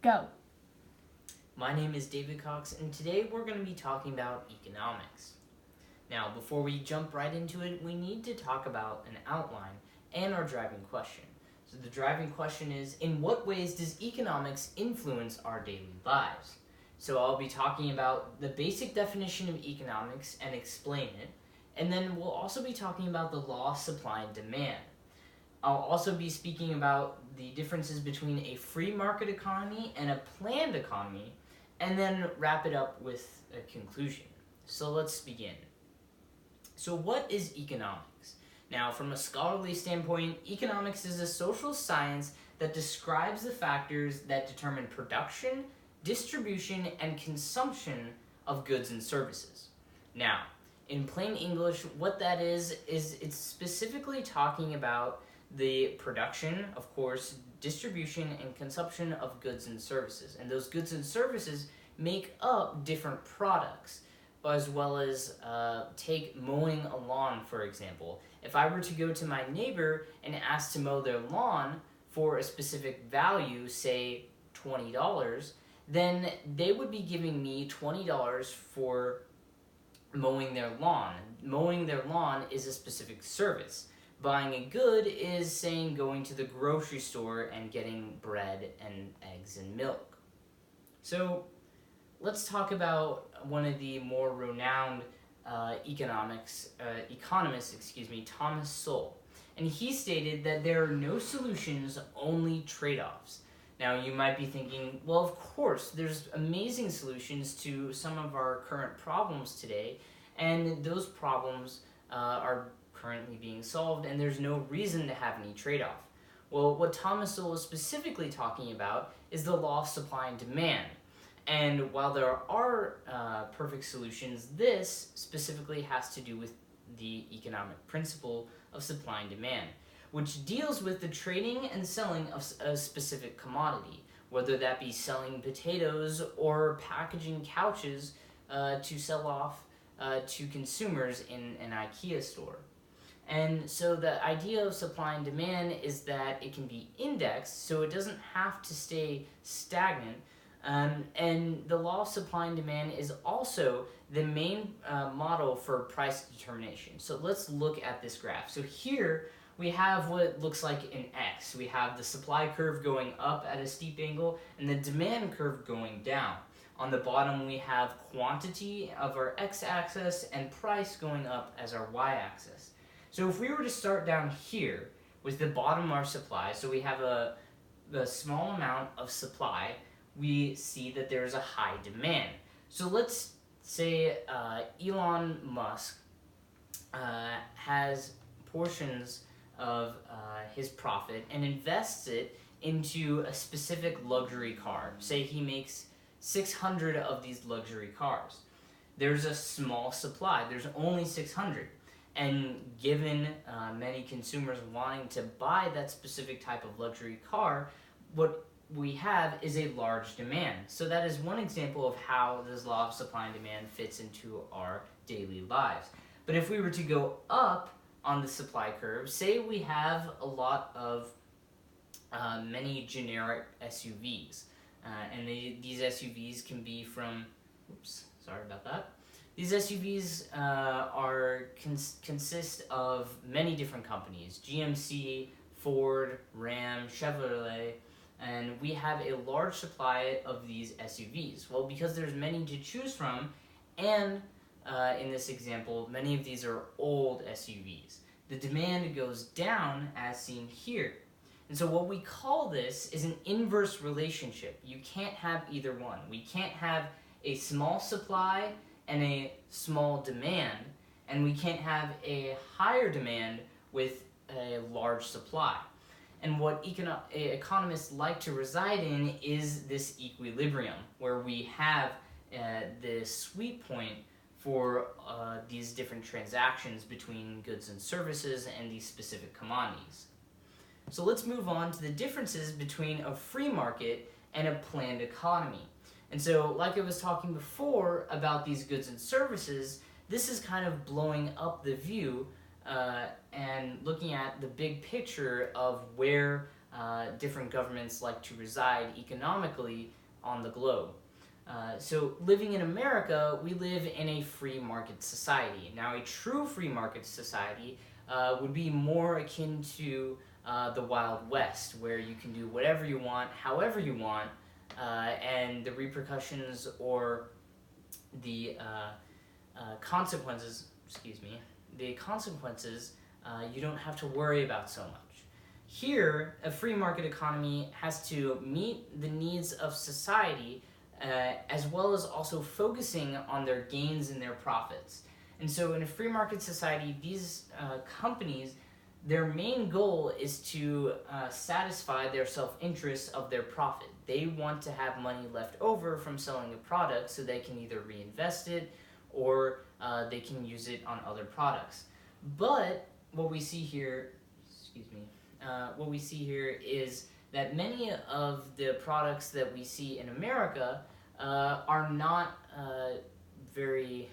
Go. My name is David Cox, and today we're going to be talking about economics. Now, before we jump right into it, we need to talk about an outline and our driving question. So the driving question is, in what ways does economics influence our daily lives? So I'll be talking about the basic definition of economics and explain it, and then we'll also be talking about the law of supply and demand. I'll also be speaking about the differences between a free market economy and a planned economy, and then wrap it up with a conclusion. So let's begin. So what is economics? Now, from a scholarly standpoint, economics is a social science that describes the factors that determine production, distribution, and consumption of goods and services. Now, in plain English, what that is it's specifically talking about the production, of course, distribution, and consumption of goods and services. And those goods and services make up different products, as well as take mowing a lawn, for example. If I were to go to my neighbor and ask to mow their lawn for a specific value, say $20, then they would be giving me $20 for mowing their lawn. Mowing their lawn is a specific service. Buying a good is saying going to the grocery store and getting bread and eggs and milk. So let's talk about one of the more renowned economists, Thomas Sowell. And he stated that there are no solutions, only trade-offs. Now you might be thinking, well, of course, there's amazing solutions to some of our current problems today, and those problems are currently being solved, and there's no reason to have any trade-off. Well, what Thomas Sowell is specifically talking about is the law of supply and demand. And while there are perfect solutions, this specifically has to do with the economic principle of supply and demand, which deals with the trading and selling of a specific commodity, whether that be selling potatoes or packaging couches to sell off to consumers in an IKEA store. And so the idea of supply and demand is that it can be indexed, so it doesn't have to stay stagnant. And the law of supply and demand is also the main model for price determination. So let's look at this graph. So here we have what looks like an X. We have the supply curve going up at a steep angle and the demand curve going down. On the bottom we have quantity of our x-axis and price going up as our y-axis. So if we were to start down here with the bottom of our supply, so we have a small amount of supply, we see that there's a high demand. So let's say Elon Musk has portions of his profit and invests it into a specific luxury car. Say he makes 600 of these luxury cars. There's a small supply. There's only 600. And given many consumers wanting to buy that specific type of luxury car, what we have is a large demand. So that is one example of how this law of supply and demand fits into our daily lives. But if we were to go up on the supply curve, say we have a lot of many generic SUVs, and these SUVs can be from, sorry about that. These SUVs consist of many different companies, GMC, Ford, Ram, Chevrolet, and we have a large supply of these SUVs. Well, because there's many to choose from, and in this example, many of these are old SUVs. The demand goes down as seen here. And so what we call this is an inverse relationship. You can't have either one. We can't have a small supply and a small demand, and we can't have a higher demand with a large supply. And what economists like to reside in is this equilibrium, where we have the sweet point for these different transactions between goods and services and these specific commodities. So let's move on to the differences between a free market and a planned economy. And so, like I was talking before about these goods and services, this is kind of blowing up the view and looking at the big picture of where different governments like to reside economically on the globe. So living in America, we live in a free market society. Now, a true free market society would be more akin to the Wild West, where you can do whatever you want, however you want, and the repercussions or the consequences, you don't have to worry about so much. Here, a free market economy has to meet the needs of society as well as also focusing on their gains and their profits. And so in a free market society, these companies, their main goal is to satisfy their self-interest of their profit. They want to have money left over from selling a product so they can either reinvest it or they can use it on other products. But what we see here, is that many of the products that we see in America are not very